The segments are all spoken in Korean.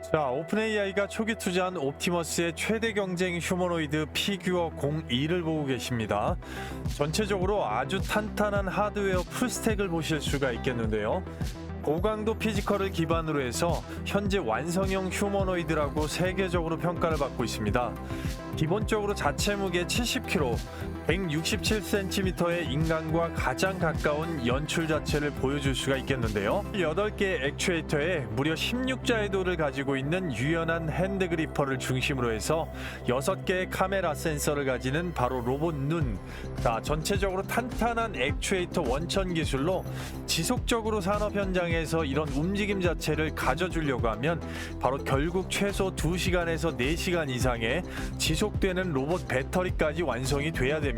자, 오픈AI가 초기 투자한 옵티머스의 최대 경쟁 휴머노이드 피규어 02를 보고 계십니다. 전체적으로 아주 탄탄한 하드웨어 풀스택을 보실 수가 있겠는데요. 고강도 피지컬을 기반으로 해서 현재 완성형 휴머노이드라고 세계적으로 평가를 받고 있습니다. 기본적으로 자체 무게 70kg, 167cm의 인간과 가장 가까운 연출 자체를 보여줄 수가 있겠는데요. 8개의 액추에이터에 무려 16자의 도를 가지고 있는 유연한 핸드 그리퍼를 중심으로 해서 6개의 카메라 센서를 가지는 바로 로봇 눈. 자, 전체적으로 탄탄한 액추에이터 원천 기술로 지속적으로 산업 현장에서 이런 움직임 자체를 가져주려고 하면 바로 결국 최소 2시간에서 4시간 이상의 지속되는 로봇 배터리까지 완성이 돼야 됩니다.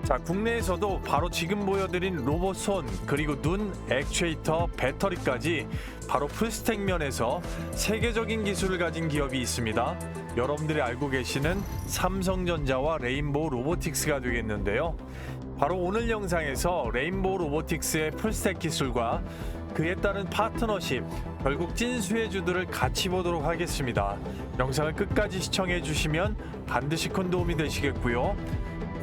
자, 국내에서도 바로 지금 보여드린 로봇 손, 그리고 눈, 액추에이터, 배터리까지 바로 풀스택 면에서 세계적인 기술을 가진 기업이 있습니다. 여러분들이 알고 계시는 삼성전자와 레인보우 로보틱스가 되겠는데요. 바로 오늘 영상에서 레인보우 로보틱스의 풀스택 기술과 그에 따른 파트너십, 결국 찐수혜주들을 같이 보도록 하겠습니다. 영상을 끝까지 시청해 주시면 반드시 큰 도움이 되시겠고요.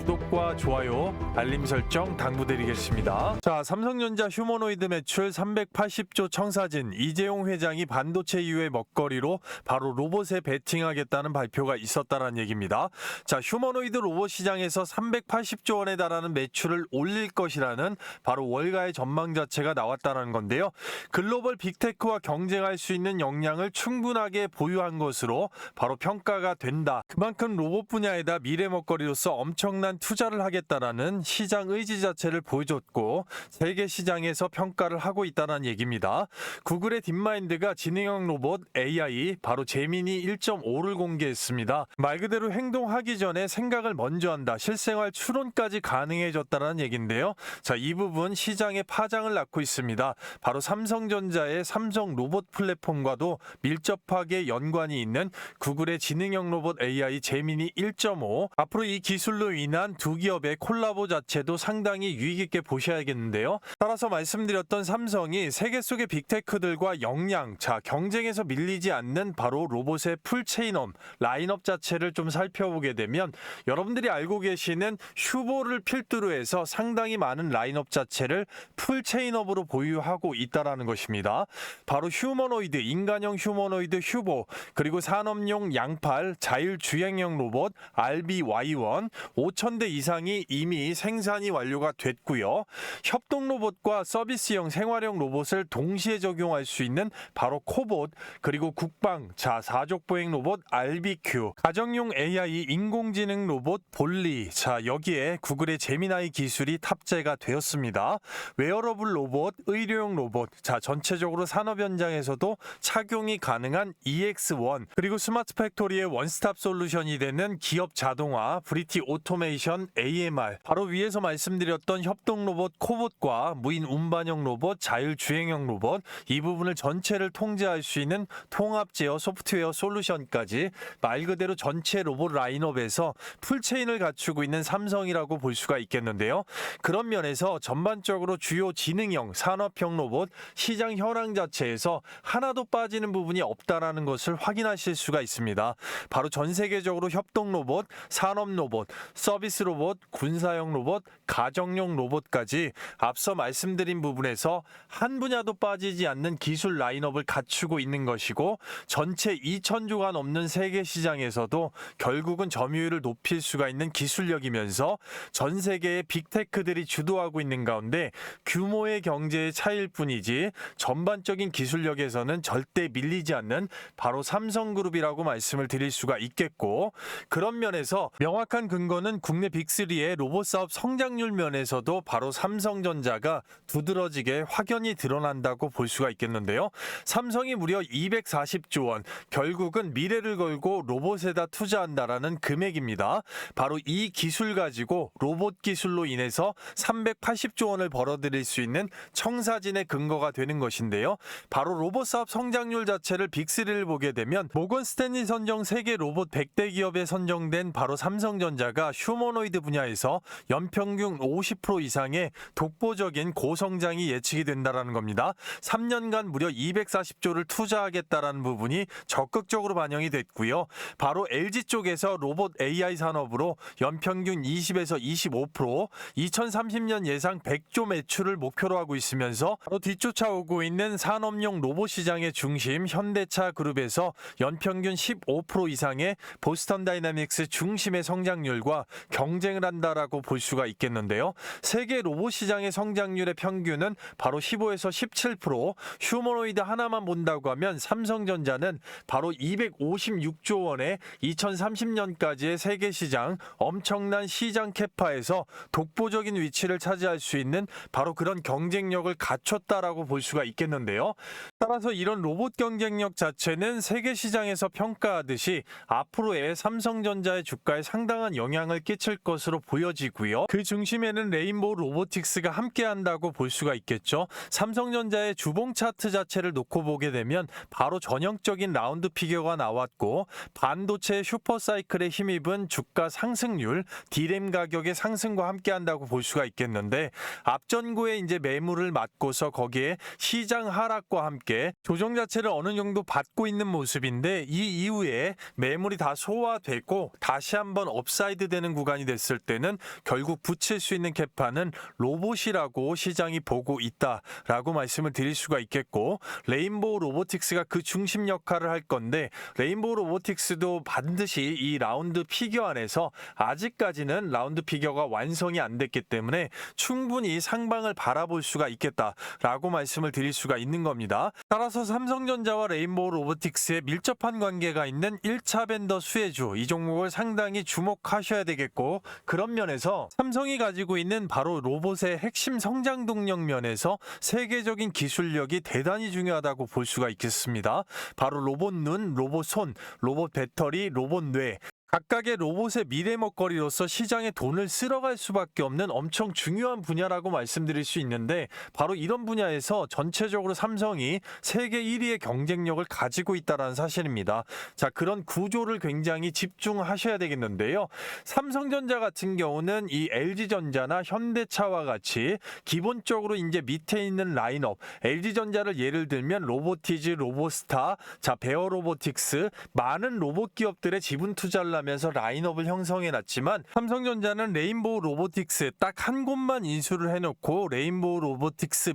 구독과 좋아요, 알림 설정 당부드리겠습니다. 자, 삼성전자 휴머노이드 매출 380조 청사진, 이재용 회장이 반도체 이후의 먹거리로 바로 로봇에 베팅하겠다는 발표가 있었다는 얘기입니다. 자, 휴머노이드 로봇 시장에서 380조 원에 달하는 매출을 올릴 것이라는 바로 월가의 전망 자체가 나왔다는 건데요. 글로벌 빅테크와 경쟁할 수 있는 역량을 충분하게 보유한 것으로 바로 평가가 된다. 그만큼 로봇 분야에다 미래 먹거리로서 엄청난 투자를 하겠다라는 시장 의지 자체를 보여줬고 세계 시장에서 평가를 하고 있다는 얘기입니다. 구글의 딥마인드가 지능형 로봇 AI 바로 제미니 1.5를 공개했습니다. 말 그대로 행동하기 전에 생각을 먼저 한다. 실생활 추론까지 가능해졌다는 얘기인데요. 자, 이 부분 시장에 파장을 낳고 있습니다. 바로 삼성전자의 삼성 로봇 플랫폼과도 밀접하게 연관이 있는 구글의 지능형 로봇 AI 제미니 1.5. 앞으로 이 기술로 인한 두 기업의 콜라보 자체도 상당히 유익 있게 보셔야겠는데요. 따라서 말씀드렸던 삼성이 세계 속의 빅테크들과 역량, 자, 경쟁에서 밀리지 않는 바로 로봇의 풀체인업, 라인업 자체를 좀 살펴보게 되면 여러분들이 알고 계시는 휴보를 필두로 해서 상당히 많은 라인업 자체를 풀체인업으로 보유하고 있다라는 것입니다. 바로 휴머노이드, 인간형 휴머노이드 휴보, 그리고 산업용 양팔, 자율주행형 로봇 RBY1, 5,000대 이상이 이미 생산이 완료가 됐고요. 협동 로봇과 서비스형 생활형 로봇을 동시에 적용할 수 있는 바로 코봇, 그리고 국방, 자, 사족보행 로봇 RBQ, 가정용 AI 인공지능 로봇 볼리, 자, 여기에 구글의 제미나이 기술이 탑재가 되었습니다. 웨어러블 로봇, 의료용 로봇, 자, 전체적으로 산업 현장에서도 착용이 가능한 EX1, 그리고 스마트 팩토리의 원스톱 솔루션이 되는 기업 자동화, 브리티 오토메이션 AMR, 바로 위에서 말씀드렸던 협동 로봇 코봇과 무인 운반형 로봇, 자율주행형 로봇, 이 부분을 전체를 통제할 수 있는 통합 제어 소프트웨어 솔루션까지 말 그대로 전체 로봇 라인업에서 풀체인을 갖추고 있는 삼성이라고 볼 수가 있겠는데요. 그런 면에서 전반적으로 주요 지능형, 산업형 로봇 시장 현황 자체에서 하나도 빠지는 부분이 없다라는 것을 확인하실 수가 있습니다. 바로 전 세계적으로 협동 로봇, 산업 로봇, 서비스 로봇, 군사용 로봇, 가정용 로봇까지 앞서 말씀드린 부분에서 한 분야도 빠지지 않는 기술 라인업을 갖추고 있는 것이고 전체 2,000조가 넘는 세계 시장에서도 결국은 점유율을 높일 수가 있는 기술력이면서 전 세계의 빅테크들이 주도하고 있는 가운데 규모의 경제의 차이일 뿐이지 전반적인 기술력에서는 절대 밀리지 않는 바로 삼성그룹이라고 말씀을 드릴 수가 있겠고, 그런 면에서 명확한 근거는 국내 빅3의 로봇 사업 성장률 면에서도 바로 삼성전자가 두드러지게 확연히 드러난다고 볼 수가 있겠는데요. 삼성이 무려 240조 원, 결국은 미래를 걸고 로봇에다 투자한다라는 금액입니다. 바로 이 기술 가지고 로봇 기술로 인해서 380조 원을 벌어들일 수 있는 청사진의 근거가 되는 것인데요. 바로 로봇 사업 성장률 자체를 빅3를 보게 되면 모건 스탠리 선정 세계 로봇 100대 기업에 선정된 바로 삼성전자가 휴머 휴머노이드 분야에서 연평균 50% 이상의 독보적인 고성장이 예측이 된다는 겁니다. 3년간 무려 240조를 투자하겠다라는 부분이 적극적으로 반영이 됐고요. 바로 LG 쪽에서 로봇 AI 산업으로 연평균 20에서 25%, 2030년 예상 100조 매출을 목표로 하고 있으면서 바로 뒤쫓아오고 있는 산업용 로봇 시장의 중심 현대차 그룹에서 연평균 15% 이상의 보스턴 다이나믹스 중심의 성장률과 경쟁을 한다라고 볼 수가 있겠는데요. 세계 로봇 시장의 성장률의 평균은 바로 15에서 17%, 휴머노이드 하나만 본다고 하면 삼성전자는 바로 256조 원의 2030년까지의 세계 시장 엄청난 시장 캐파에서 독보적인 위치를 차지할 수 있는 바로 그런 경쟁력을 갖췄다라고 볼 수가 있겠는데요. 따라서 이런 로봇 경쟁력 자체는 세계 시장에서 평가하듯이 앞으로의 삼성전자의 주가에 상당한 영향을 끼칠 것으로 보여지고요. 그 중심에는 레인보우 로보틱스가 함께한다고 볼 수가 있겠죠. 삼성전자의 주봉 차트 자체를 놓고 보게 되면 바로 전형적인 라운드 피겨가 나왔고 반도체 슈퍼사이클에 힘입은 주가 상승률, D램 가격의 상승과 함께한다고 볼 수가 있겠는데 앞전고에 이제 매물을 맞고서 거기에 시장 하락과 함께 조정 자체를 어느 정도 받고 있는 모습인데 이 이후에 매물이 다 소화되고 다시 한번 업사이드 되는 구간이 됐을 때는 결국 붙일 수 있는 캐파는 로봇이라고 시장이 보고 있다라고 말씀을 드릴 수가 있겠고 레인보우 로보틱스가 그 중심 역할을 할 건데 레인보우 로보틱스도 반드시 이 라운드 피겨 안에서 아직까지는 라운드 피겨가 완성이 안 됐기 때문에 충분히 상방을 바라볼 수가 있겠다라고 말씀을 드릴 수가 있는 겁니다. 따라서 삼성전자와 레인보우 로보틱스의 밀접한 관계가 있는 1차 벤더 수혜주 이 종목을 상당히 주목하셔야 되겠고 그런 면에서 삼성이 가지고 있는 바로 로봇의 핵심 성장 동력 면에서 세계적인 기술력이 대단히 중요하다고 볼 수가 있겠습니다. 바로 로봇 눈, 로봇 손, 로봇 배터리, 로봇 뇌 각각의 로봇의 미래 먹거리로서 시장에 돈을 쓸어갈 수밖에 없는 엄청 중요한 분야라고 말씀드릴 수 있는데 바로 이런 분야에서 전체적으로 삼성이 세계 1위의 경쟁력을 가지고 있다는 사실입니다. 자, 그런 구조를 굉장히 집중하셔야 되겠는데요. 삼성전자 같은 경우는 이 LG전자나 현대차와 같이 기본적으로 이제 밑에 있는 라인업 LG전자를 예를 들면 로보티즈, 로보스타, 자 베어로보틱스 많은 로봇 기업들의 지분 투자를 하면서 라인업을 형성해놨지만 삼성전자는 레인보우 로보틱스 딱 한 곳만 인수를 해놓고 레인보우 로보틱스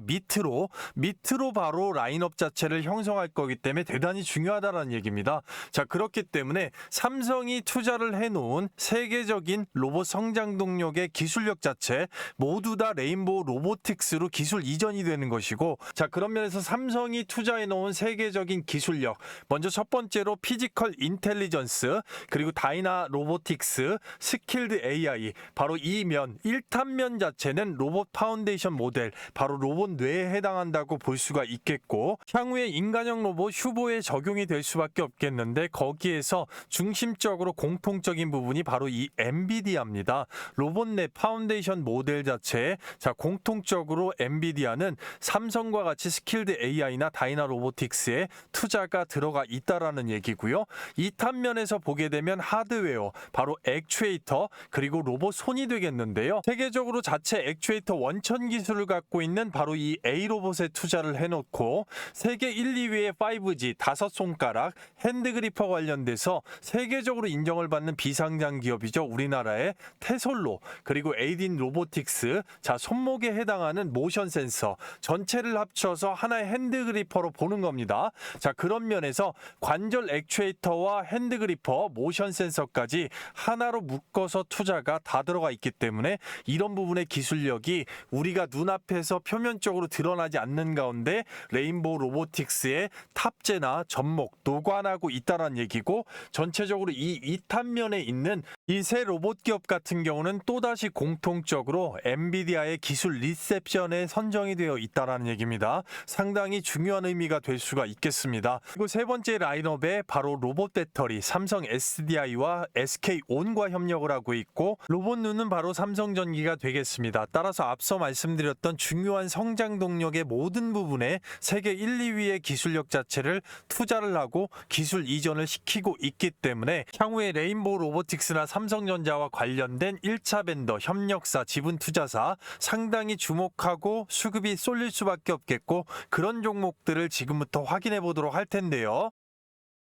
밑으로 바로 라인업 자체를 형성할 거기 때문에 대단히 중요하다는 얘기입니다. 자, 그렇기 때문에 삼성이 투자를 해놓은 세계적인 로봇 성장 동력의 기술력 자체 모두 다 레인보우 로보틱스로 기술 이전이 되는 것이고 자, 그런 면에서 삼성이 투자해놓은 세계적인 기술력 먼저 첫 번째로 피지컬 인텔리전스 그리고 다이나 로보틱스, 스킬드 AI 바로 이 면 1탄면 자체는 로봇 파운데이션 모델 바로 로봇 뇌에 해당한다고 볼 수가 있겠고 향후에 인간형 로봇 휴보에 적용이 될 수밖에 없겠는데 거기에서 중심적으로 공통적인 부분이 바로 이 엔비디아입니다. 로봇 뇌 파운데이션 모델 자체에 자 공통적으로 엔비디아는 삼성과 같이 스킬드 AI나 다이나 로보틱스에 투자가 들어가 있다라는 얘기고요. 2탄면에서 보게 되면 하드웨어, 바로 액추에이터 그리고 로봇 손이 되겠는데요. 세계적으로 자체 액추에이터 원천 기술을 갖고 있는 바로 이 A로봇에 투자를 해놓고 세계 1, 2위의 5G, 다섯 손가락, 핸드그리퍼 관련돼서 세계적으로 인정을 받는 비상장 기업이죠. 우리나라의 테솔로 그리고 에이딘 로보틱스 자 손목에 해당하는 모션 센서 전체를 합쳐서 하나의 핸드그리퍼로 보는 겁니다. 자, 그런 면에서 관절 액추에이터와 핸드그리퍼, 모션 센서까지 하나로 묶어서 투자가 다 들어가 있기 때문에 이런 부분의 기술력이 우리가 눈앞에서 표면적으로 드러나지 않는 가운데 레인보우 로보틱스의 탑재나 접목, 노관하고 있다는 얘기고 전체적으로 이 2탄면에 있는 이 세 로봇 기업 같은 경우는 또다시 공통적으로 엔비디아의 기술 리셉션에 선정이 되어 있다는 얘기입니다. 상당히 중요한 의미가 될 수가 있겠습니다. 그리고 세 번째 라인업에 바로 로봇 배터리 삼성 SDI SK이와 SK온과 협력을 하고 있고 로봇눈은 바로 삼성전기가 되겠습니다. 따라서 앞서 말씀드렸던 중요한 성장 동력의 모든 부분에 세계 1, 2위의 기술력 자체를 투자를 하고 기술 이전을 시키고 있기 때문에 향후에 레인보우 로보틱스나 삼성전자와 관련된 1차 벤더, 협력사, 지분 투자사 상당히 주목하고 수급이 쏠릴 수밖에 없겠고 그런 종목들을 지금부터 확인해 보도록 할 텐데요.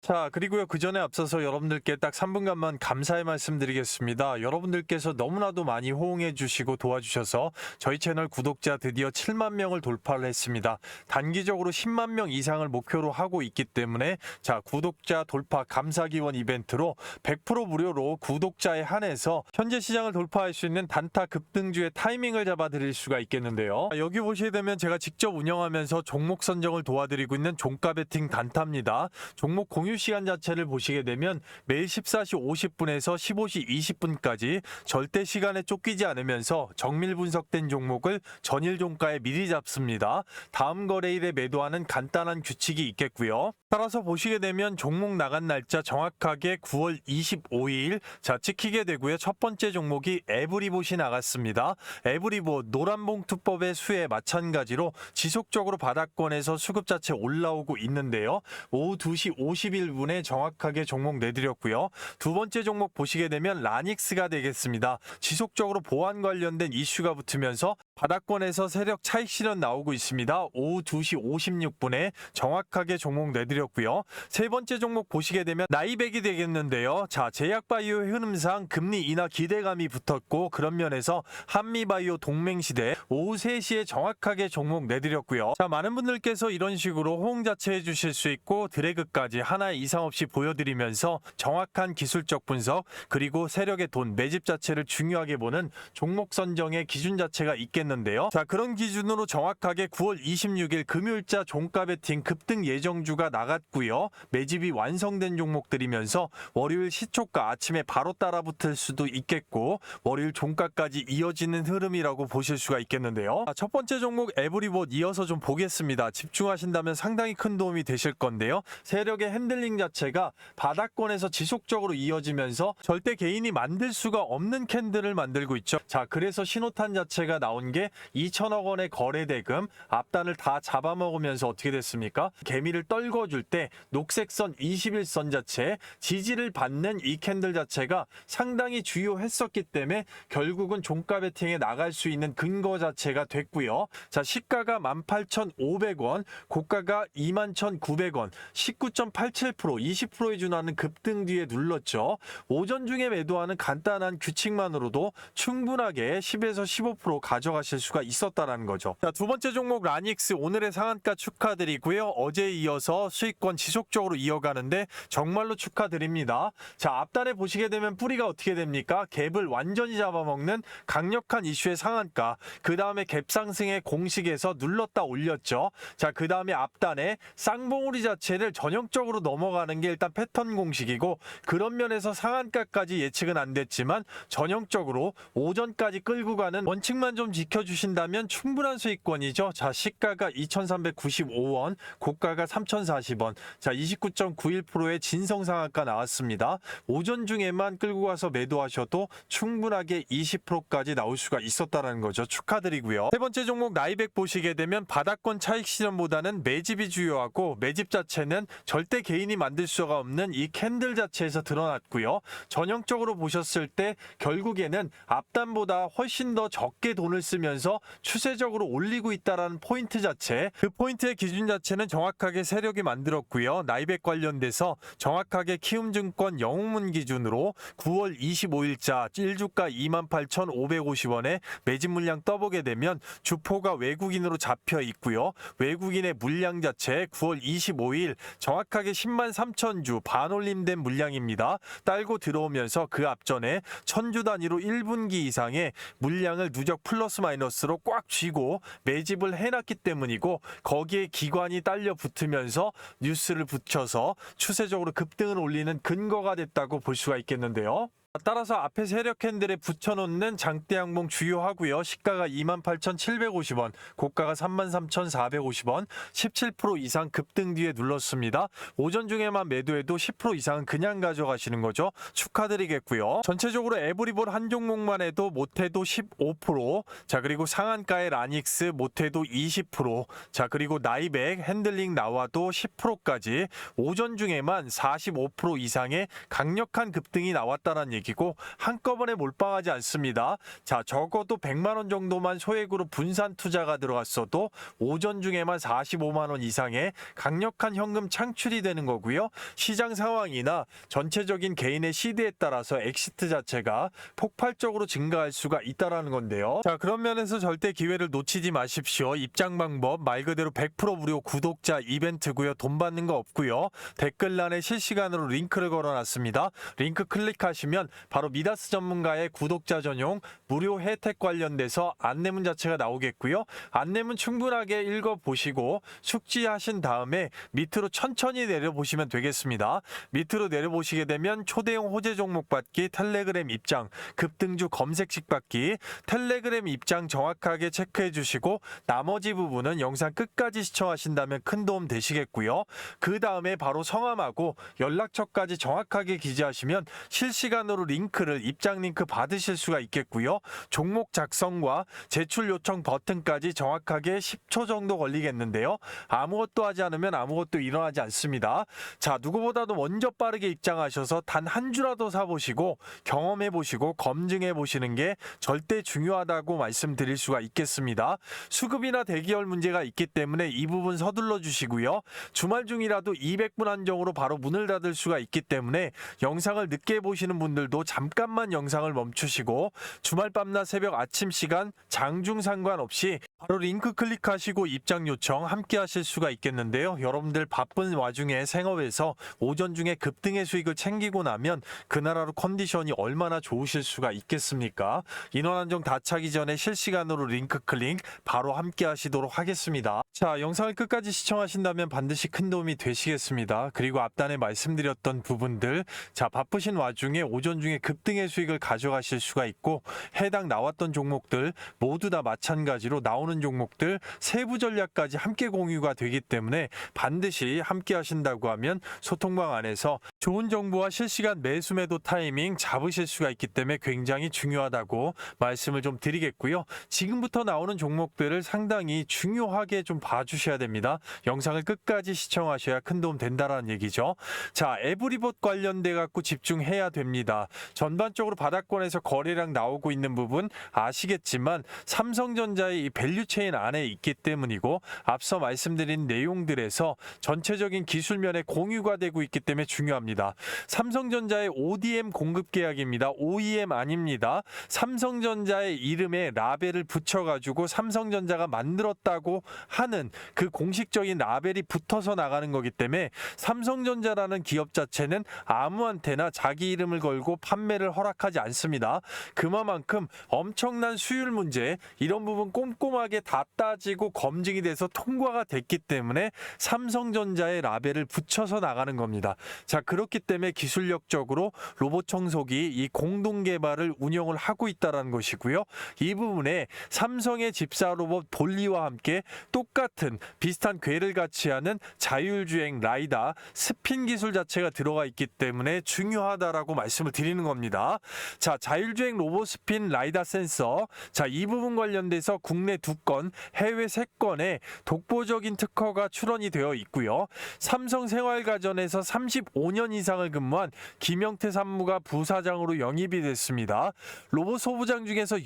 자, 그리고요, 그 전에 앞서서 여러분들께 딱 3분간만 감사의 말씀드리겠습니다. 여러분들께서 너무나도 많이 호응해 주시고 도와주셔서 저희 채널 구독자 드디어 7만 명을 돌파를 했습니다. 단기적으로 10만 명 이상을 목표로 하고 있기 때문에 자, 구독자 돌파 감사 기원 이벤트로 100% 무료로 구독자에 한해서 현재 시장을 돌파할 수 있는 단타 급등주의 타이밍을 잡아 드릴 수가 있겠는데요. 여기 보시게 되면 제가 직접 운영하면서 종목 선정을 도와드리고 있는 종가 베팅 단타입니다. 종목 공유 시간 자체를 보시게 되면 매일 14시 50분에서 15시 20분까지 절대 시간에 쫓기지 않으면서 정밀 분석된 종목을 전일 종가에 미리 잡습니다. 다음 거래일에 매도하는 간단한 규칙이 있겠고요. 따라서 보시게 되면 종목 나간 날짜 정확하게 9월 25일 자 찍히게 되고요. 첫 번째 종목이 에브리봇이 나갔습니다. 에브리봇 노란봉투법의 수에 마찬가지로 지속적으로 바닥권에서 수급 자체 올라오고 있는데요. 오후 2시 51분에 정확하게 종목 내드렸고요. 두 번째 종목 보시게 되면 라닉스가 되겠습니다. 지속적으로 보안 관련된 이슈가 붙으면서 바닥권에서 세력 차익 실현 나오고 있습니다. 오후 2시 56분에 정확하게 종목 내드렸고요. 세 번째 종목 보시게 되면 나이백이 되겠는데요. 자, 제약바이오의 흐름상 금리 인하 기대감이 붙었고 그런 면에서 한미바이오 동맹시대 오후 3시에 정확하게 종목 내드렸고요. 자, 많은 분들께서 이런 식으로 호응 자체 해주실 수 있고 드래그까지 하나 이상 없이 보여드리면서 정확한 기술적 분석 그리고 세력의 돈 매집 자체를 중요하게 보는 종목 선정의 기준 자체가 있겠는데요. 자, 그런 기준으로 정확하게 9월 26일 금요일자 종가 베팅 급등 예정주가 나갔고요. 매집이 완성된 종목들이면서 월요일 시초가 아침에 바로 따라붙을 수도 있겠고 월요일 종가까지 이어지는 흐름이라고 보실 수가 있겠는데요. 자, 첫 번째 종목 에브리봇 이어서 좀 보겠습니다. 집중하신다면 상당히 큰 도움이 되실 건데요. 세력의 핸들링 자체가 바닥권에서 지속적으로 이어지면서 절대 개인이 만들 수가 없는 캔들을 만들고 있죠. 자, 그래서 신호탄 자체가 나온 게 2천억 원의 거래 대금 앞단을 다 잡아먹으면서 어떻게 됐습니까? 개미를 떨궈줄 때 녹색선 21선 자체 지지를 받는 이 캔들 자체가 상당히 주요했었기 때문에 결국은 종가 베팅에 나갈 수 있는 근거 자체가 됐고요. 자, 시가가 18,500원, 고가가 21,900원, 19.87%, 20%에 준하는 급등 뒤에 눌렀죠. 오전 중에 매도하는 간단한 규칙만으로도 충분하게 10에서 15% 가져가실 수가 있었다는 거죠. 자, 두 번째 종목 라닉스 오늘의 상한가 축하드리고요. 어제에 이어서 수익권 지속적으로 이어가는데 정말로 축하드립니다. 자, 앞단에 보시게 되면 뿌리가 어떻게 됩니까? 갭을 완전히 잡아먹는 강력한 이슈의 상한가. 그 다음에 갭 상승의 공식에서 눌렀다 올렸죠. 자, 그 다음에 앞단에 쌍봉우리 자체를 전형적으로 넘어가는 게 일단 패턴 공식이고 그런 면에서 상한가까지 예측은 안 됐지만 전형적으로 오전까지 끌고 가는 원칙만 좀 지켜주신다면 충분한 수익권이죠. 자, 시가가 2,395원, 고가가 3,040원. 자, 29.91%의 진성 상한가 나왔습니다. 오전 중에만 끌고 가서 매도하셔도 충분하게 20%까지 나올 수가 있었다는 거죠. 축하드리고요. 세 번째 종목 나이백 보시게 되면 바닥권 차익 실현보다는 매집이 주요하고 매집 자체는 절대 개인이 만들 수가 없는 이 캔들 자체에서 드러났고요. 전형적으로 보셨을 때 결국에는 앞단보다 훨씬 더 적게 돈을 쓰면서 추세적으로 올리고 있다는 포인트 자체, 그 포인트의 기준 자체는 정확하게 세력이 만들었고요. 나이백 관련돼서 정확하게 키움증권 영웅문 기준으로 9월 25일자 1주가 28,550원에 매집 물량 떠보게 되면 주포가 외국인으로 잡혀 있고요. 외국인의 물량 자체 9월 25일 정확하게 10만 3천 주 반올림된 물량입니다. 딸고 들어오면서 그 앞전에 1000주 단위로 1분기 이상의 물량을 누적 플러스 마이너스로 꽉 쥐고 매집을 해놨기 때문이고 거기에 기관이 딸려 붙으면서 뉴스를 붙여서 추세적으로 급등을 올리는 근거가 됐다고 볼 수가 있겠는데요. 따라서 앞에 세력 핸들에 붙여놓는 장대 양봉 주요하고요. 시가가 28,750원, 고가가 33,450원, 17% 이상 급등 뒤에 눌렀습니다. 오전 중에만 매도해도 10% 이상은 그냥 가져가시는 거죠. 축하드리겠고요. 전체적으로 에브리볼 한 종목만 해도 못해도 15%, 자 그리고 상한가의 라닉스 못해도 20%, 자 그리고 나이백 핸들링 나와도 10%까지 오전 중에만 45% 이상의 강력한 급등이 나왔다는 얘기고 한꺼번에 몰빵하지 않습니다. 자 적어도 100만 원 정도만 소액으로 분산 투자가 들어갔어도 오전 중에만 45만 원 이상의 강력한 현금 창출이 되는 거고요. 시장 상황이나 전체적인 개인의 시대에 따라서 엑시트 자체가 폭발적으로 증가할 수가 있다라는 건데요. 자 그런 면에서 절대 기회를 놓치지 마십시오. 입장 방법 말 그대로 100% 무료 구독자 이벤트고요. 돈 받는 거 없고요. 댓글란에 실시간으로 링크를 걸어놨습니다. 링크 클릭하시면 바로 미다스 전문가의 구독자 전용 무료 혜택 관련돼서 안내문 자체가 나오겠고요. 안내문 충분하게 읽어보시고 숙지하신 다음에 밑으로 천천히 내려보시면 되겠습니다. 밑으로 내려보시게 되면 초대형 호재 종목 받기, 텔레그램 입장, 급등주 검색식 받기, 텔레그램 입장 정확하게 체크해 주시고 나머지 부분은 영상 끝까지 시청하신다면 큰 도움 되시겠고요. 그 다음에 바로 성함하고 연락처까지 정확하게 기재하시면 실시간으로 링크를 입장 링크 받으실 수가 있겠고요. 종목 작성과 제출 요청 버튼까지 정확하게 10초 정도 걸리겠는데요. 아무것도 하지 않으면 아무것도 일어나지 않습니다. 자, 누구보다도 먼저 빠르게 입장하셔서 단 한 주라도 사보시고 경험해보시고 검증해보시는 게 절대 중요하다고 말씀드릴 수가 있겠습니다. 수급이나 대기열 문제가 있기 때문에 이 부분 서둘러 주시고요. 주말 중이라도 200분 한정으로 바로 문을 닫을 수가 있기 때문에 영상을 늦게 보시는 분들도 잠깐만 영상을 멈추시고 주말 밤낮 새벽 아침 시간 장중 상관없이 바로 링크 클릭하시고 입장 요청 함께 하실 수가 있겠는데요. 여러분들 바쁜 와중에 생업에서 오전 중에 급등의 수익을 챙기고 나면 그날 하루 컨디션이 얼마나 좋으실 수가 있겠습니까? 인원 한정 다 차기 전에 실시간으로 링크 클릭 바로 함께 하시도록 하겠습니다. 자, 영상을 끝까지 시청하신다면 반드시 큰 도움이 되시겠습니다. 그리고 앞단에 말씀드렸던 부분들, 자 바쁘신 와중에 오전 중에 급등의 수익을 가져가실 수가 있고 해당 나왔던 종목들 모두 다 마찬가지로 나오는 종목들 세부 전략까지 함께 공유가 되기 때문에 반드시 함께 하신다고 하면 소통방 안에서 좋은 정보와 실시간 매수 매도 타이밍 잡으실 수가 있기 때문에 굉장히 중요하다고 말씀을 좀 드리겠고요. 지금부터 나오는 종목들을 상당히 중요하게 좀 봐주셔야 됩니다. 영상을 끝까지 시청하셔야 큰 도움 된다라는 얘기죠. 자, 에브리봇 관련돼 갖고 집중해야 됩니다. 전반적으로 바닥권에서 거래량 나오고 있는 부분 아시겠지만 삼성전자의 이 밸류체인 안에 있기 때문이고 앞서 말씀드린 내용들에서 전체적인 기술면에 공유가 되고 있기 때문에 중요합니다. 삼성전자의 ODM 공급 계약입니다. OEM 아닙니다. 삼성전자의 이름에 라벨을 붙여가지고 삼성전자가 만들었다고 하는 그 공식적인 라벨이 붙어서 나가는 거기 때문에 삼성전자라는 기업 자체는 아무한테나 자기 이름을 걸고 판매를 허락하지 않습니다. 그만큼 엄청난 수율 문제 이런 부분 꼼꼼하게 다 따지고 검증이 돼서 통과가 됐기 때문에 삼성전자의 라벨을 붙여서 나가는 겁니다. 자, 그렇기 때문에 기술력적으로 로봇 청소기 이 공동 개발을 운영을 하고 있다는 것이고요. 이 부분에 삼성의 집사 로봇 볼리와 함께 똑같은 비슷한 궤를 같이 하는 자율주행 라이다 스핀 기술 자체가 들어가 있기 때문에 중요하다라고 말씀을 드리는 겁니다. 자, 자율주행 로봇 스핀 라이다 센서, 자, 이 부분 관련돼서 국내 2건, 해외 3건의 독보적인 특허가 출원이 되어 있고요. 삼성생활가전에서 35년 이상을 근무한 김영태 산무가 부사장으로 영입이 됐습니다. 로봇 소부장 중에서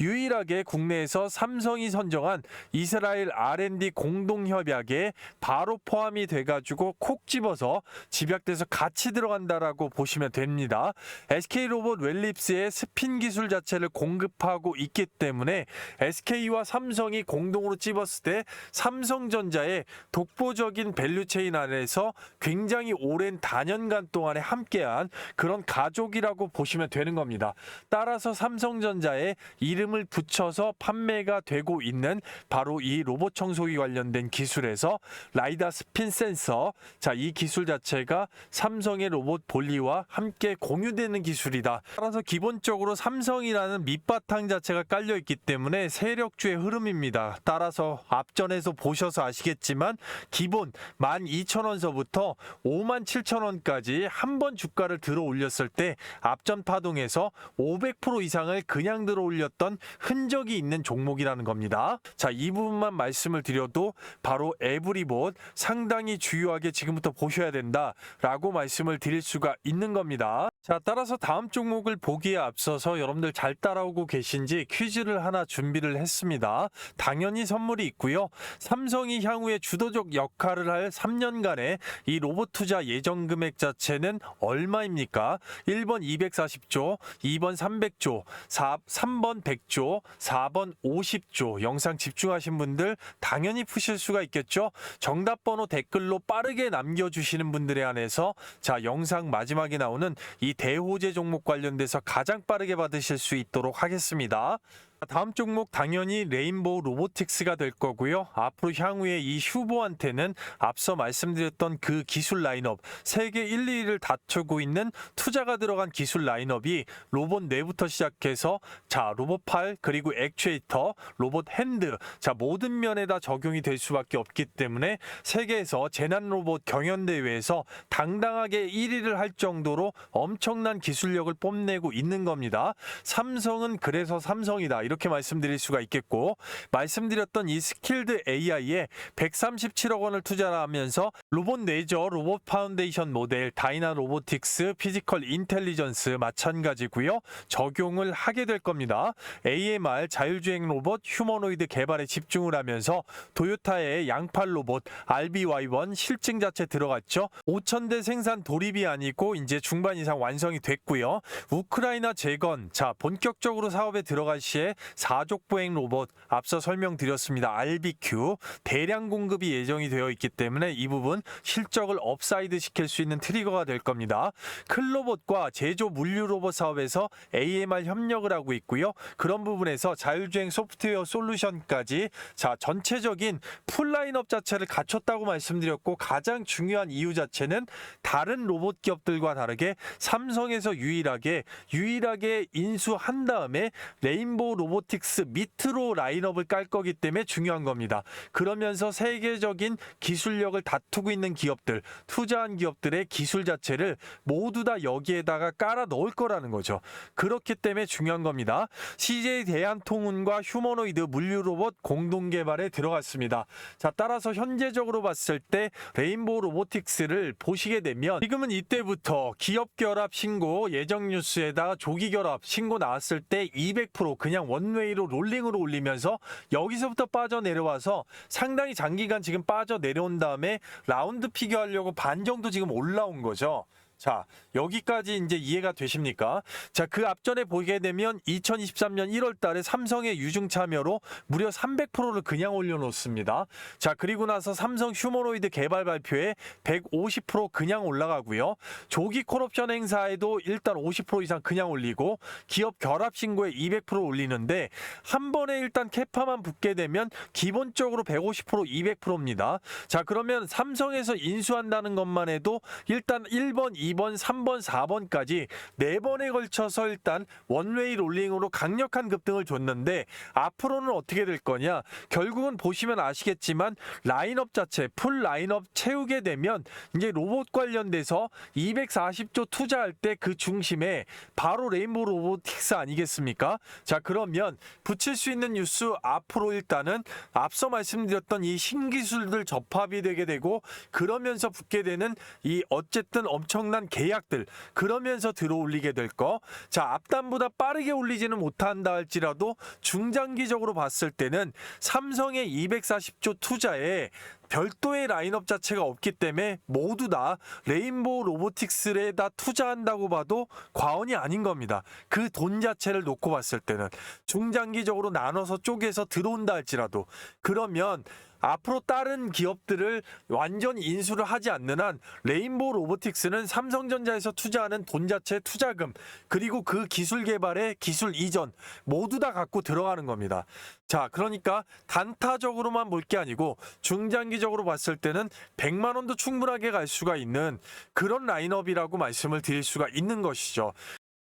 유일하게 국내에서 삼성이 선정한 이스라엘 R&D 공동협약에 바로 포함이 돼가지고 콕 집어서 집약돼서 같이 들어간다라고 보시면 됩니다. SK로봇 웰립스의 스핀 기술 자체를 공급하고 있기 때문에 SK와 삼성이 공동으로 찝었을 때 삼성전자의 독보적인 밸류체인 안에서 굉장히 오랜 다년간 동안에 함께한 그런 가족이라고 보시면 되는 겁니다. 따라서 삼성전자의 이름을 붙여서 판매가 되고 있는 바로 이 로봇 청소기 관련된 기술에서 라이다 스핀 센서, 자, 이 기술 자체가 삼성의 로봇 볼리와 함께 공유되는 기술이다. 따라서 기본적으로 삼성이라는 밑바탕 자체가 깔려 있기 때문에 세력주의 흐름입니다. 따라서 앞전에서 보셔서 아시겠지만 기본 12,000원서부터 57,000원까지 한 번 주가를 들어 올렸을 때 앞전 파동에서 500% 이상을 그냥 들어 올렸던 흔적이 있는 종목이라는 겁니다. 자, 이 부분만 말씀을 드려도 바로 에브리봇 상당히 주요하게 지금부터 보셔야 된다라고 말씀을 드릴 수가 있는 겁니다. 자, 따라서 다음 종목을 보기에 앞서서 여러분들 잘 따라오고 계신지 퀴즈를 하나 준비를 했습니다. 당연히 선물이 있고요. 삼성이 향후에 주도적 역할을 할 3년간의 이 로봇 투자 예정 금액 자체는 얼마입니까? 1번 240조, 2번 300조, 3번 100조, 4번 50조. 영상 집중하신 분들 당연히 푸실 수가 있겠죠? 정답 번호 댓글로 빠르게 남겨주시는 분들에 한해서 자, 영상 마지막에 나오는 이 대호재 종목 관련돼서 가장 빠르게 받으실 수 있도록 하겠습니다. 다음 종목 당연히 레인보우 로보틱스가 될 거고요. 앞으로 향후에 이 휴보한테는 앞서 말씀드렸던 그 기술 라인업 세계 1, 2위를 다투고 있는 투자가 들어간 기술 라인업이 로봇 뇌부터 시작해서 자, 로봇 팔 그리고 액추에이터, 로봇 핸드 자, 모든 면에 다 적용이 될 수밖에 없기 때문에 세계에서 재난 로봇 경연대회에서 당당하게 1위를 할 정도로 엄청난 기술력을 뽐내고 있는 겁니다. 삼성은 그래서 삼성이다. 이렇게 말씀드릴 수가 있겠고, 말씀드렸던 이 스킬드 AI에 137억 원을 투자하면서 로봇 뇌저 로봇 파운데이션 모델 다이나 로보틱스 피지컬 인텔리전스 마찬가지고요. 적용을 하게 될 겁니다. AMR 자율주행 로봇 휴머노이드 개발에 집중을 하면서 도요타의 양팔 로봇 RBY1 실증 자체 들어갔죠. 5,000대 생산 돌입이 아니고 이제 중반 이상 완성이 됐고요. 우크라이나 재건 자, 본격적으로 사업에 들어갈 시에 4족 보행 로봇 앞서 설명드렸습니다. RBQ 대량 공급이 예정이 되어 있기 때문에 이 부분 실적을 업사이드 시킬 수 있는 트리거가 될 겁니다. 클로봇과 제조 물류 로봇 사업에서 AMR 협력을 하고 있고요. 그런 부분에서 자율주행 소프트웨어 솔루션까지 자, 전체적인 풀 라인업 자체를 갖췄다고 말씀드렸고, 가장 중요한 이유 자체는 다른 로봇 기업들과 다르게 삼성에서 유일하게 인수한 다음에 레인보우 로보틱스 밑으로 라인업을 깔 거기 때문에 중요한 겁니다. 그러면서 세계적인 기술력을 다투고 있는 기업들, 투자한 기업들의 기술 자체를 모두 다 여기에다가 깔아 넣을 거라는 거죠. 그렇기 때문에 중요한 겁니다. CJ 대한통운과 휴머노이드 물류 로봇 공동 개발에 들어갔습니다. 자, 따라서 현재적으로 봤을 때 레인보우 로보틱스를 보시게 되면 지금은 이때부터 기업 결합 신고 예정 뉴스에다가 조기 결합 신고 나왔을 때 200% 그냥 원웨이로 롤링으로 올리면서 여기서부터 빠져내려와서 상당히 장기간 지금 빠져내려온 다음에 라운드 피겨하려고 반 정도 지금 올라온 거죠. 자, 여기까지 이제 이해가 되십니까? 자, 그 앞전에 보게 되면 2023년 1월 달에 삼성의 유중 참여로 무려 300%를 그냥 올려놓습니다. 자, 그리고 나서 삼성 휴머노이드 개발 발표에 150% 그냥 올라가고요. 조기 콜옵션 행사에도 일단 50% 이상 그냥 올리고 기업 결합 신고에 200% 올리는데 한 번에 일단 캐파만 붙게 되면 기본적으로 150% 200%입니다. 자, 그러면 삼성에서 인수한다는 것만 해도 일단 1번, 2번, 3번, 4번까지 4번에 걸쳐서 일단 원웨이 롤링으로 강력한 급등을 줬는데 앞으로는 어떻게 될 거냐? 결국은 보시면 아시겠지만 라인업 자체 풀 라인업 채우게 되면 이제 로봇 관련돼서 240조 투자할 때 그 중심에 바로 레인보우 로보틱스 아니겠습니까? 자, 그러면 붙일 수 있는 뉴스 앞으로 일단은 앞서 말씀드렸던 이 신기술들 접합이 되게 되고 그러면서 붙게 되는 이 어쨌든 엄청난 계약들 그러면서 들어올리게 될 거. 자, 앞단보다 빠르게 올리지는 못한다 할지라도 중장기적으로 봤을 때는 삼성의 240조 투자에 별도의 라인업 자체가 없기 때문에 모두 다 레인보우 로보틱스에다 투자한다고 봐도 과언이 아닌 겁니다. 그 돈 자체를 놓고 봤을 때는 중장기적으로 나눠서 쪼개서 들어온다 할지라도 그러면 앞으로 다른 기업들을 완전히 인수를 하지 않는 한 레인보우 로보틱스는 삼성전자에서 투자하는 돈 자체 투자금 그리고 그 기술 개발의 기술 이전 모두 다 갖고 들어가는 겁니다. 자, 그러니까 단타적으로만 볼 게 아니고 중장기적으로 봤을 때는 100만 원도 충분하게 갈 수가 있는 그런 라인업이라고 말씀을 드릴 수가 있는 것이죠.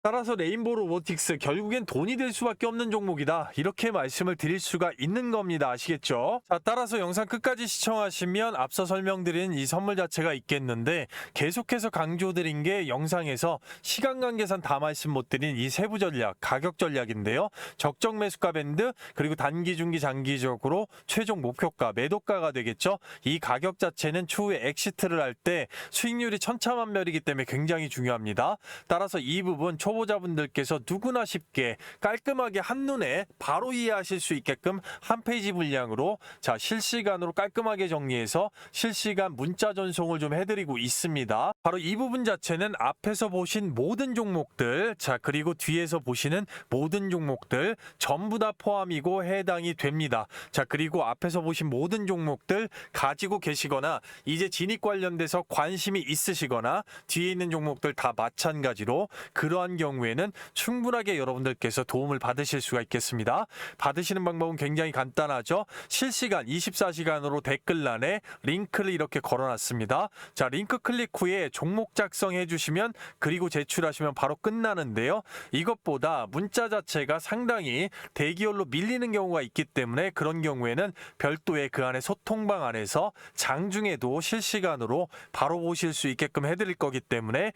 따라서 레인보우 로보틱스 결국엔 돈이 될 수밖에 없는 종목이다, 이렇게 말씀을 드릴 수가 있는 겁니다. 아시겠죠? 자, 따라서 영상 끝까지 시청하시면 앞서 설명드린 이 선물 자체가 있겠는데, 계속해서 강조드린 게 영상에서 시간 관계상 다 말씀 못 드린 이 세부 전략, 가격 전략인데요. 적정 매수가 밴드, 그리고 단기, 중기, 장기적으로 최종 목표가, 매도가가 되겠죠. 이 가격 자체는 추후에 엑시트를 할 때 수익률이 천차만별이기 때문에 굉장히 중요합니다. 따라서 이 부분 초보자분들께서 누구나 쉽게 깔끔하게 한눈에 바로 이해하실 수 있게끔 한 페이지 분량으로 실시간으로 깔끔하게 정리해서 실시간 문자 전송을 좀 해드리고 있습니다. 바로 이 부분 자체는 앞에서 보신 모든 종목들, 그리고 뒤에서 보시는 모든 종목들 전부 다 포함이고 해당이 됩니다. 그리고 앞에서 보신 모든 종목들 가지고 계시거나 이제 진입 관련돼서 관심이 있으시거나 뒤에 있는 종목들 다 마찬가지로 그러한 경우에는 충분하게 여러분들께서 도움을 받으실 수가 있겠습니다. 받으시는 방법은 굉장히 간단하죠. 실시간 24시간으로 댓글란에 링크를 이렇게 걸어놨습니다. 링크 클릭 후에 종목 작성해 주시면 그리고 제출하시면 바로 끝나는데요. 이것보다 문자 자체가 상당히 대기열로 밀리는 경우가 있기 때문에 그런 경우에는 별도의 그 안에 소통방 안에서 장중에도 실시간으로 바로 보실 수 있게끔 해드릴 거기 때문에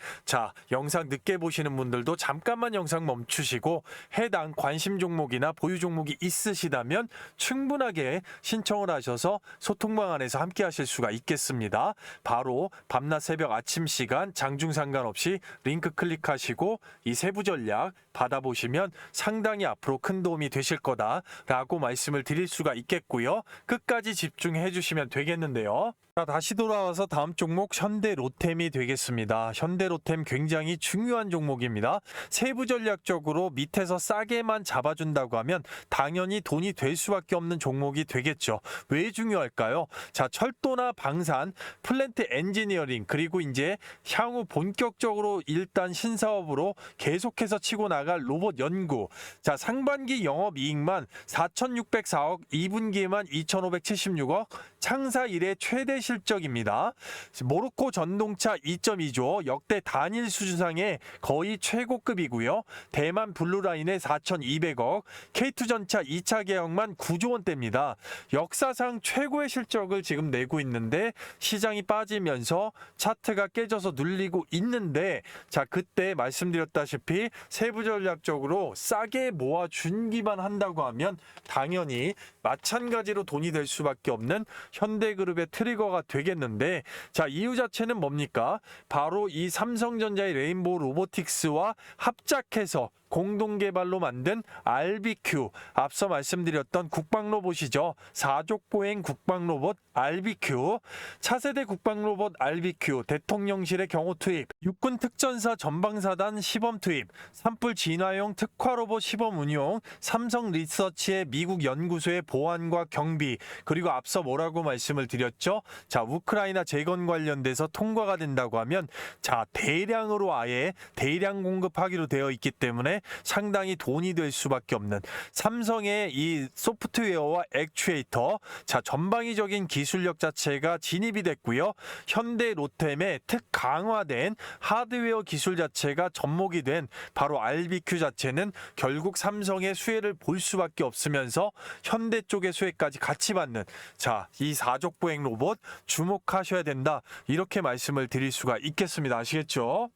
영상 늦게 보시는 분들도 잠깐만 영상 멈추시고 해당 관심 종목이나 보유 종목이 있으시다면 충분하게 신청을 하셔서 소통방 안에서 함께 하실 수가 있겠습니다. 바로 밤낮 새벽 아침 시간 장중 상관없이 링크 클릭하시고 이 세부 전략 받아보시면 상당히 앞으로 큰 도움이 되실 거다라고 말씀을 드릴 수가 있겠고요. 끝까지 집중해 주시면 되겠는데요. 다시 돌아와서 다음 종목 현대로템이 되겠습니다. 현대로템 굉장히 중요한 종목입니다. 세부 전략적으로 밑에서 싸게만 잡아준다고 하면 당연히 돈이 될 수밖에 없는 종목이 되겠죠. 왜 중요할까요? 철도나 방산, 플랜트 엔지니어링, 그리고 이제 향후 본격적으로 일단 신사업으로 계속해서 치고 나갈 로봇 연구. 상반기 영업이익만 4,604억, 2분기에만 2,576억, 창사 이래 최대 실적입니다. 모로코 전동차 2.2조 역대 단일 수주상의 거의 최고급이고요. 대만 블루라인의 4,200억, K2전차 2차 계약만 9조 원대입니다. 역사상 최고의 실적을 지금 내고 있는데 시장이 빠지면서 차트가 깨져서 눌리고 있는데 그때 말씀드렸다시피 세부 전략적으로 싸게 모아준기만 한다고 하면 당연히 마찬가지로 돈이 될 수밖에 없는 현대그룹의 트리거가 되겠는데 이유 자체는 뭡니까? 바로 이 삼성전자의 레인보우 로보틱스와 합작해서 공동 개발로 만든 RBQ, 앞서 말씀드렸던 국방 로봇이죠. 4족 보행 국방 로봇 RBQ, 차세대 국방 로봇 RBQ, 대통령실의 경호 투입, 육군 특전사 전방사단 시범 투입, 산불 진화용 특화 로봇 시범 운용, 삼성 리서치의 미국 연구소의 보안과 경비, 그리고 앞서 뭐라고 말씀을 드렸죠? 우크라이나 재건 관련돼서 통과가 된다고 하면 대량으로 아예 대량 공급하기로 되어 있기 때문에 상당히 돈이 될 수밖에 없는 삼성의 이 소프트웨어와 액추에이터, 전방위적인 기술력 자체가 진입이 됐고요. 현대로템의 특강화된 하드웨어 기술 자체가 접목이 된 바로 RBQ 자체는 결국 삼성의 수혜를 볼 수밖에 없으면서 현대 쪽의 수혜까지 같이 받는 이 4족 보행 로봇 주목하셔야 된다, 이렇게 말씀을 드릴 수가 있겠습니다. 아시겠죠?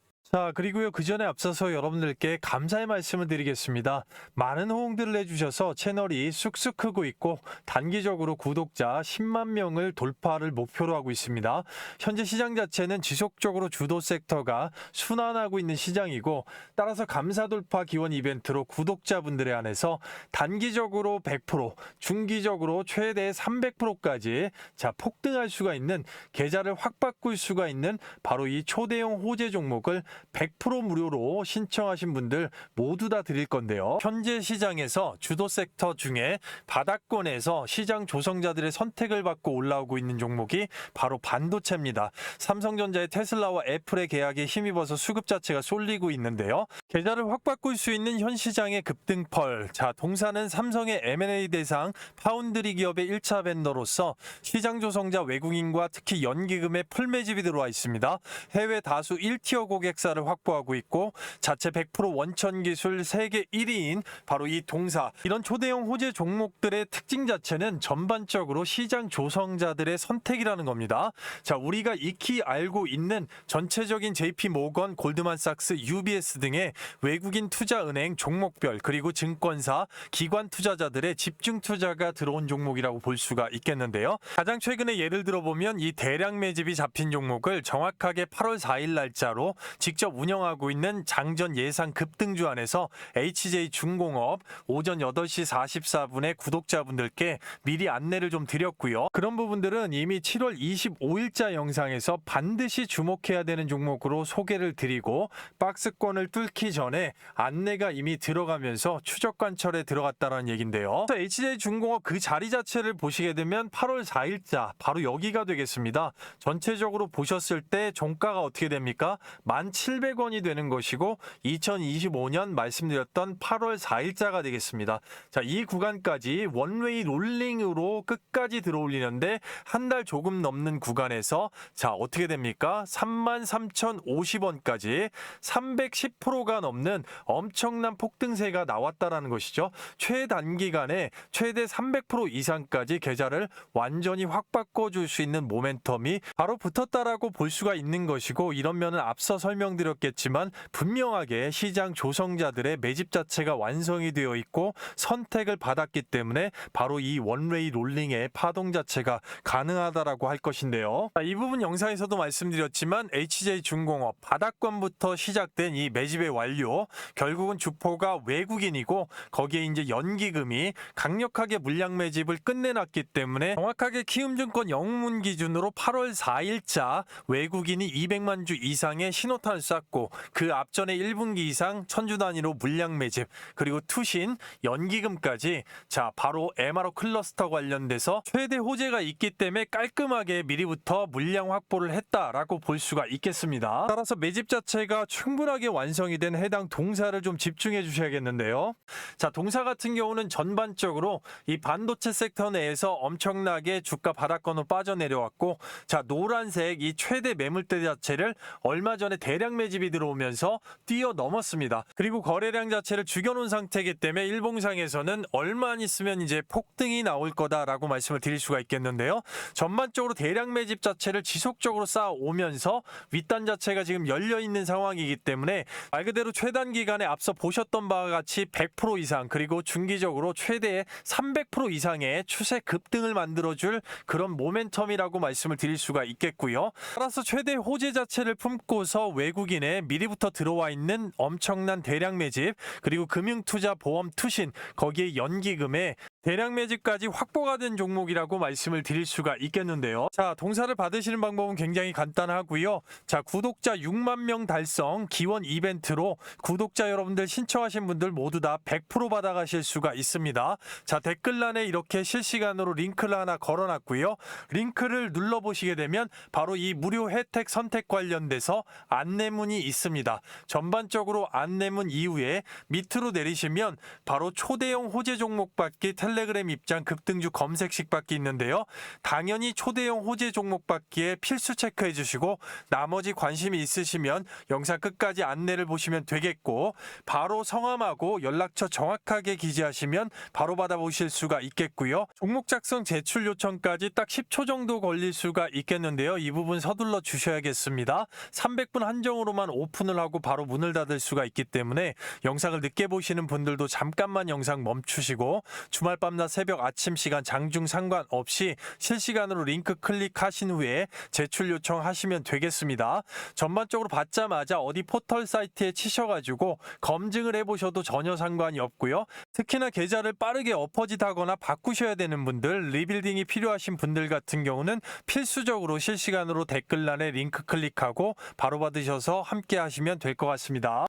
그리고요, 그 전에 앞서서 여러분들께 감사의 말씀을 드리겠습니다. 많은 호응들을 해주셔서 채널이 쑥쑥 크고 있고 단기적으로 구독자 10만 명을 돌파를 목표로 하고 있습니다. 현재 시장 자체는 지속적으로 주도 섹터가 순환하고 있는 시장이고, 따라서 감사 돌파 기원 이벤트로 구독자분들에 한해서 단기적으로 100%, 중기적으로 최대 300%까지 폭등할 수가 있는, 계좌를 확 바꿀 수가 있는 바로 이 초대형 호재 종목을 100% 무료로 신청하신 분들 모두 다 드릴 건데요. 현재 시장에서 주도 섹터 중에 바닥권에서 시장 조성자들의 선택을 받고 올라오고 있는 종목이 바로 반도체입니다. 삼성전자의 테슬라와 애플의 계약에 힘입어서 수급 자체가 쏠리고 있는데요. 계좌를 확 바꿀 수 있는 현 시장의 급등펄. 자, 동사는 삼성의 M&A 대상 파운드리 기업의 1차 벤더로서 시장 조성자 외국인과 특히 연기금의 풀 매집이 들어와 있습니다. 해외 다수 1티어 고객사를 확보하고 있고 자체 100% 원천 기술 세계 1위인 바로 이 동사. 이런 초대형 호재 종목들의 특징 자체는 전반적으로 시장 조성자들의 선택이라는 겁니다. 자, 우리가 익히 알고 있는 전체적인 JP 모건, 골드만삭스, UBS 등의 외국인 투자은행 종목별 그리고 증권사, 기관 투자자들의 집중 투자가 들어온 종목이라고 볼 수가 있겠는데요. 가장 최근에 예를 들어보면 이 대량 매집이 잡힌 종목을 정확하게 8월 4일 날짜로 직접 운영하고 있는 장전 예상 급등주 안에서 HJ중공업 오전 8시 44분에 구독자분들께 미리 안내를 좀 드렸고요. 그런 부분들은 이미 7월 25일자 영상에서 반드시 주목해야 되는 종목으로 소개를 드리고 박스권을 뚫기 전에 안내가 이미 들어가면서 추적 관철에 들어갔다는 얘긴데요. HJ중공업 그 자리 자체를 보시게 되면 8월 4일자 바로 여기가 되겠습니다. 전체적으로 보셨을 때 종가가 어떻게 됩니까? 1,700원이 되는 것이고 2025년 말씀드렸던 8월 4일자가 되겠습니다. 자, 이 구간까지 원웨이 롤링으로 끝까지 들어올리는데 한 달 조금 넘는 구간에서 자, 어떻게 됩니까? 33,050원까지 310%가 넘는 엄청난 폭등세가 나왔다라는 것이죠. 최단기간에 최대 300% 이상까지 계좌를 완전히 확 바꿔줄 수 있는 모멘텀이 바로 붙었다라고 볼 수가 있는 것이고, 이런 면은 앞서 설명드렸겠지만 분명하게 시장 조성자들의 매집 자체가 완성이 되어 있고 선택을 받았기 때문에 바로 이 원웨이 롤링의 파동 자체가 가능하다라고 할 것인데요. 이 부분 영상에서도 말씀드렸지만 HJ중공업 바닥권부터 시작된 이 매집의 완료, 결국은 주포가 외국인이고 거기에 이제 연기금이 강력하게 물량 매집을 끝내놨기 때문에 정확하게 키움증권 영문 기준으로 8월 4일자 외국인이 200만 주 이상의 신호탄을 쐈고 그 앞전에 1분기 이상 천주 단위로 물량 매집, 그리고 투신, 연기금까지 자 바로 MRO 클러스터 관련돼서 최대 호재가 있기 때문에 깔끔하게 미리부터 물량 확보를 했다라고 볼 수가 있겠습니다. 따라서 매집 자체가 충분하게 완성이 된 해당 동사를 좀 집중해 주셔야겠는데요. 자, 동사 같은 경우는 전반적으로 이 반도체 섹터 내에서 엄청나게 주가 바닥권으로 빠져내려왔고, 자 노란색 이 최대 매물대 자체를 얼마 전에 대량 매집이 들어오면서 뛰어넘었습니다. 그리고 거래량 자체를 죽여놓은 상태이기 때문에 일봉상에서는 얼마 안 있으면 이제 폭등이 나올 거다라고 말씀을 드릴 수가 있겠는데요. 전반적으로 대량 매집 자체를 지속적으로 쌓아오면서 윗단 자체가 지금 열려있는 상황이기 때문에 말 그대로 최단 기간에 앞서 보셨던 바와 같이 100% 이상 그리고 중기적으로 최대 300% 이상의 추세 급등을 만들어줄 그런 모멘텀이라고 말씀을 드릴 수가 있겠고요. 따라서 최대 호재 자체를 품고서 외국인에 미리부터 들어와 있는 엄청난 대량 매집, 그리고 금융투자 보험 투신, 거기에 연기금에 대량 매집까지 확보가 된 종목이라고 말씀을 드릴 수가 있겠는데요. 자, 동사를 받으시는 방법은 굉장히 간단하고요. 자, 구독자 6만 명 달성 기원 이벤트로 구독자 여러분들 신청하신 분들 모두 다 100% 받아가실 수가 있습니다. 자, 댓글란에 이렇게 실시간으로 링크를 하나 걸어놨고요. 링크를 눌러보시게 되면 바로 이 무료 혜택 선택 관련돼서 안내문이 있습니다. 전반적으로 안내문 이후에 밑으로 내리시면 바로 초대형 호재 종목 받기 텔레그램 입장 급등주 검색식 받기 있는데요. 당연히 초대형 호재 종목 받기에 필수 체크해 주시고 나머지 관심이 있으시면 영상 끝까지 안내를 보시면 되겠고, 바로 성함하고 연락처 정확하게 기재하시면 바로 받아보실 수가 있겠고요. 종목 작성 제출 요청까지 딱 10초 정도 걸릴 수가 있겠는데요. 이 부분 서둘러 주셔야겠습니다. 300분 한정으로만 오픈을 하고 바로 문을 닫을 수가 있기 때문에 영상을 늦게 보시는 분들도 잠깐만 영상 멈추시고 주말 밤낮 새벽 아침 시간 장중 상관없이 실시간으로 링크 클릭하신 후에 제출 요청하시면 되겠습니다. 전반적으로 받자마자 어디 포털 사이트에 치셔가지고 검증을 해보셔도 전혀 상관이 없고요. 특히나 계좌를 빠르게 엎어짓하거나 바꾸셔야 되는 분들, 리빌딩이 필요하신 분들 같은 경우는 필수적으로 실시간으로 댓글란에 링크 클릭하고 바로 받으셔서 함께 하시면 될 것 같습니다.